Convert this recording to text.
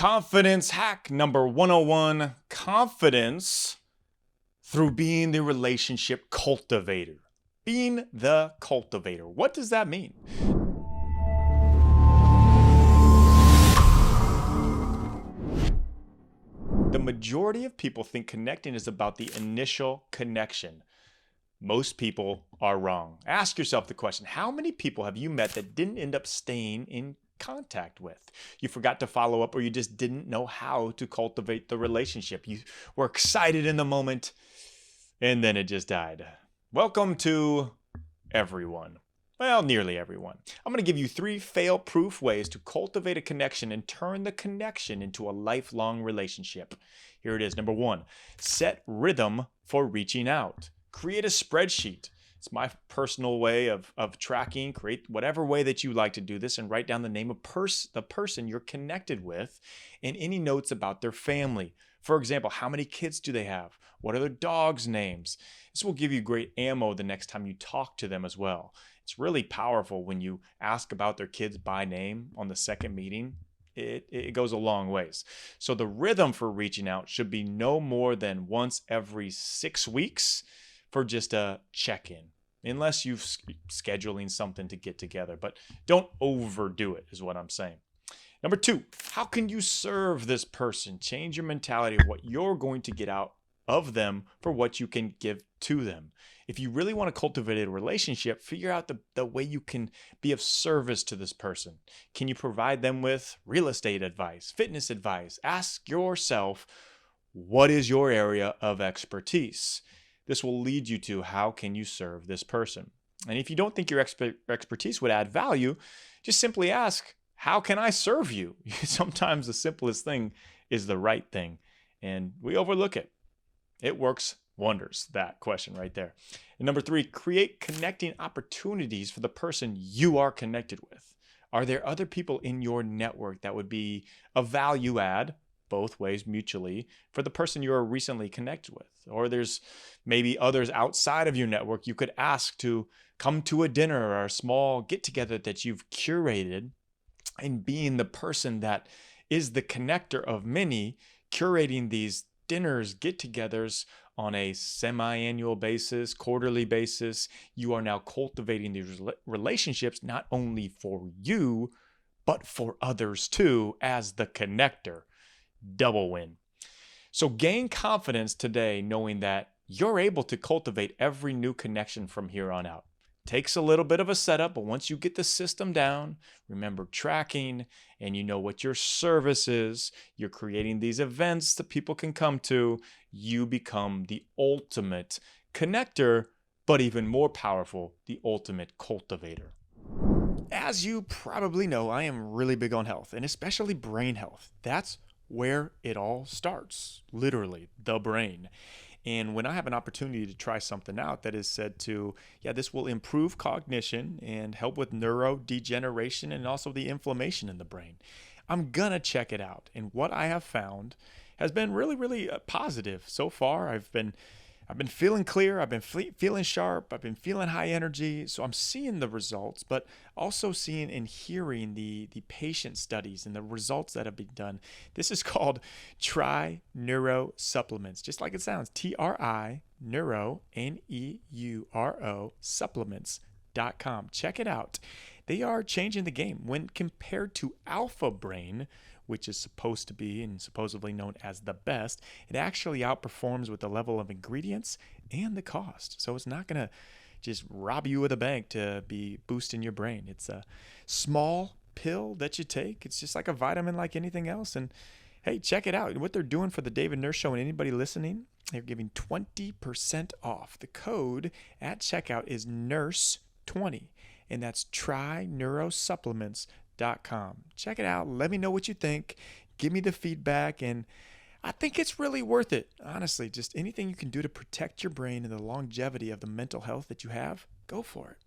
Confidence hack number 101, confidence through being the relationship cultivator. Being the cultivator. What does that mean? The majority of people think connecting is about the initial connection. Most people are wrong. Ask yourself the question, how many people have you met that didn't end up staying in contact with? You forgot to follow up, or you just didn't know how to cultivate the relationship. You were excited in the moment and then it just died. Welcome to everyone. Well, nearly everyone. I'm going to give you 3 fail-proof ways to cultivate a connection and turn the connection into a lifelong relationship. Here it is. Number 1, set rhythm for reaching out. Create a spreadsheet. It's my personal way of tracking. Create whatever way that you like to do this and write down the name of the person you're connected with and any notes about their family. For example, how many kids do they have? What are their dogs' names? This will give you great ammo the next time you talk to them as well. It's really powerful when you ask about their kids by name on the second meeting. It goes a long ways. So the rhythm for reaching out should be no more than once every 6 weeks for just a check-in, unless you're scheduling something to get together. But don't overdo it is what I'm saying. Number 2, how can you serve this person? Change your mentality of what you're going to get out of them for what you can give to them. If you really want to cultivate a relationship, figure out the way you can be of service to this person. Can you provide them with real estate advice, fitness advice? Ask yourself, what is your area of expertise? This will lead you to how can you serve this person. And if you don't think your expertise would add value, just simply ask, how can I serve you? Sometimes the simplest thing is the right thing, and we overlook it. It works wonders, that question right there. And number 3, create connecting opportunities for the person you are connected with. Are there other people in your network that would be a value add, both ways mutually, for the person you are recently connected with? Or there's maybe others outside of your network you could ask to come to a dinner or a small get-together that you've curated, and being the person that is the connector of many, curating these dinners, get-togethers on a semi-annual basis, quarterly basis. You are now cultivating these relationships not only for you, but for others too, as the connector. Double win. So gain confidence today knowing that you're able to cultivate every new connection from here on out. Takes a little bit of a setup, but once you get the system down, remember tracking, and you know what your service is, you're creating these events that people can come to, you become the ultimate connector, but even more powerful, the ultimate cultivator. As you probably know, I am really big on health, and especially brain health. That's where it all starts, literally, the brain. And when I have an opportunity to try something out that is said to, this will improve cognition and help with neurodegeneration and also the inflammation in the brain, I'm gonna check it out. And what I have found has been really, really positive so far. I've been feeling clear. I've been feeling sharp. I've been feeling high energy. So I'm seeing the results, but also seeing and hearing the patient studies and the results that have been done. This is called Tri Neuro Supplements, just like it sounds. TRI Neuro, NEURO supplements.com. Check it out. They are changing the game when compared to Alpha Brain, which is supposed to be and supposedly known as the best. It actually outperforms with the level of ingredients and the cost. So it's not going to just rob you of the bank to be boosting your brain. It's a small pill that you take. It's just like a vitamin like anything else. And hey, check it out. What they're doing for the David Nurse Show and anybody listening, they're giving 20% off. The code at checkout is NURSE20, and that's TriNeuroSupplements.com. Check it out. Let me know what you think. Give me the feedback, and I think it's really worth it. Honestly, just anything you can do to protect your brain and the longevity of the mental health that you have, go for it.